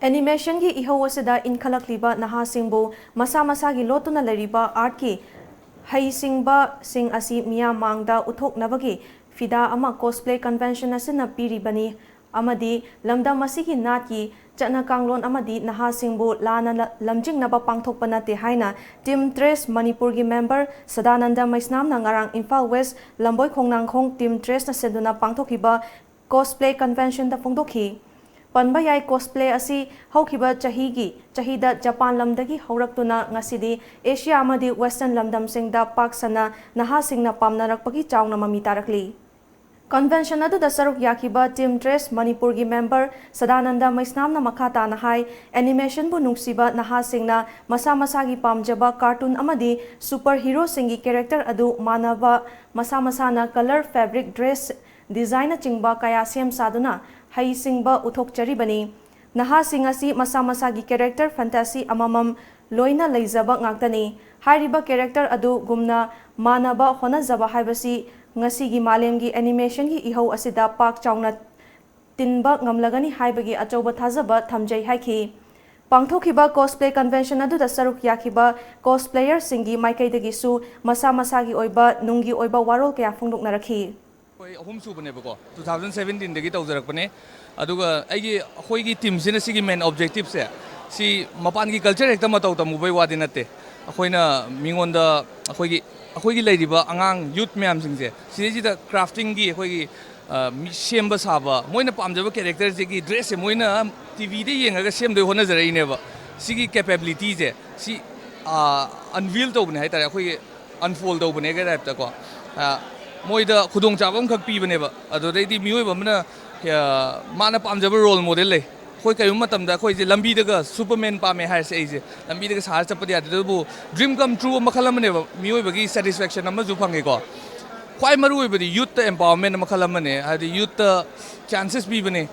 Animation gi ehou asida enkhatlakeba naha singbu masa masagi lotunna leiriba art ki hai singba sing asi miyam mamagda uthoknahoubagi phida ama cosplay convention asina piribani amadi lamdam asigi natki chatnakanglon amadi naha singbu lanna lamjingnaba pangthokpa natte haina Team Trance Mnaipur gi Member Sadananda Meisnam na ngarang Imphal West lamboi khongnangkhong Team Trance na seduna pangthokhiba cosplay convention da phongdokhi Panba yai cosplay asi haukiba chahida Japan lamdagi haurakuna ngasidi Asia amadi Western lamdam singda paksana naha singna pamnarakpagi chauna mami tarakli. Convention adu da saruk yakiba Team Trance Mnaipur gi Member Sadananda Meisnam na makata na hai animation bu nungsiba naha singna masa masagi pamjaba cartoon amadi superhero singi character adu manaba masa na color fabric dress design na chingba kaya sem saduna hai singba uthokcharibani naha singasi masa masagi character fantasy amamam loina leizaba ngaktani hairiba character adu gumna manaba honazaba haibasi ngasigi malemgi animation gi ehou asida pak chauna tinba ngamlagani haibagi achoba thazaba thamjai haiki Pangthokhiba cosplay convention adu da saruk yakiba cosplayer singi maikaidagi su masa masagi oiba nungi oiba warol kya phongdokna rakhi ahum subnebako 2017 dagi tawjarakpane aduga aigi hoigi team sina sigi main objective se si mapan gi culture ekta mataw tamubai wadi natte akoina mingonda akoigi leiriba angang youth miyam singse sida crafting gi akoigi singba saba moina pamjaba character gi dress se moina tv de yengaga semdoi honajara ineba sigi capability je si unveil tawbne haitare akoigi unfold tawbne ga type ta ko moida khudong chabam khak pibaneba adoredi miyoiba mana mana pamjaba role model le khoi kayum matamda khoi je lambi daga superman pame har se je lambi daga sahar chapadi adu dream come true makhalamane miyoiba gi satisfaction amma ju phange ko khoi maru oibadi youth empowerment makhalamane hadi youth chances bi bane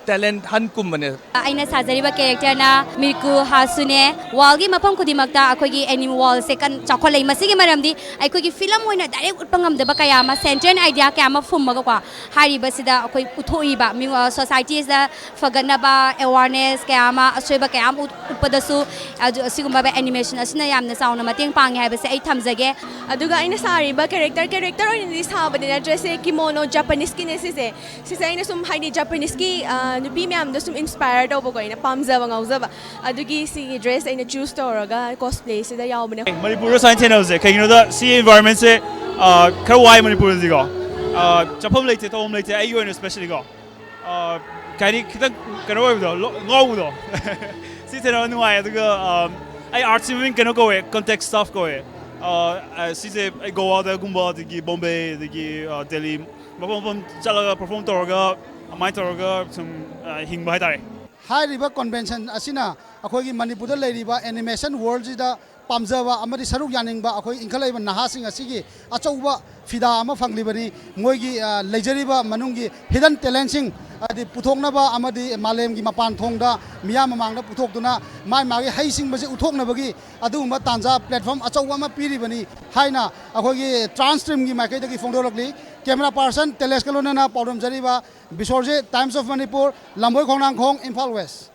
talent han kum bane aina sajariba character na mirku hasune walgi mapam kudimakta akogi anime wall se kan chakholai masigi maramdi akogi film oina direct utpangam deba kaya ma central idea kaya ma fummaga kwa hariba sida akoi uthoiba mi society is the faganaba awareness kaya ma asoiba kaya utpadasu asigumba animation asina yamna sauna mateng pangi haiba se ai thamjage aduga aina sariba character oina ni sabadina dress kimono Japanese kinesi se sum haini Japanese ki nupi miyam do sum inspired over ko ina pamjaba ngaujaba adugi si dress aina choose toraga cosplay se da yaubne Manipur sign channel se kaino da si environment se kawai Manipur ji go chapam leite tom leite ai yo especially go kani kita kano do ngau do si tena nu ai aduga ai art sim kano go context stuff go si se go out da gumba de Bombay de Delhi Bapom Chalaga perform Torga, Amai Torga, some Hingba Haitare. High River Convention Asina, Akogi Manipur leiriba animation world da Pamjava, Amadi Saruk Yaningba, Akoi Inkaleba Nahasing Asigi, Achoba, Phida Ama Fanglibani, Moigi, Leiriba, Manungi, hidden talenting, the Puthoknaba, Amadi, Malemgi Mapan Thongda, miyam mamagda Puthokna, my Magi Haising Basi Uthoknahoubagi, Aduma Tanza platform, Achowama Piribani, Haina, Akogi Transstream Makataki Fondoragli, camera person, Telescalona, Podom Jariba, Bisorje, Times of Manipur, Lamboi Khongnangkhong, Imphal West.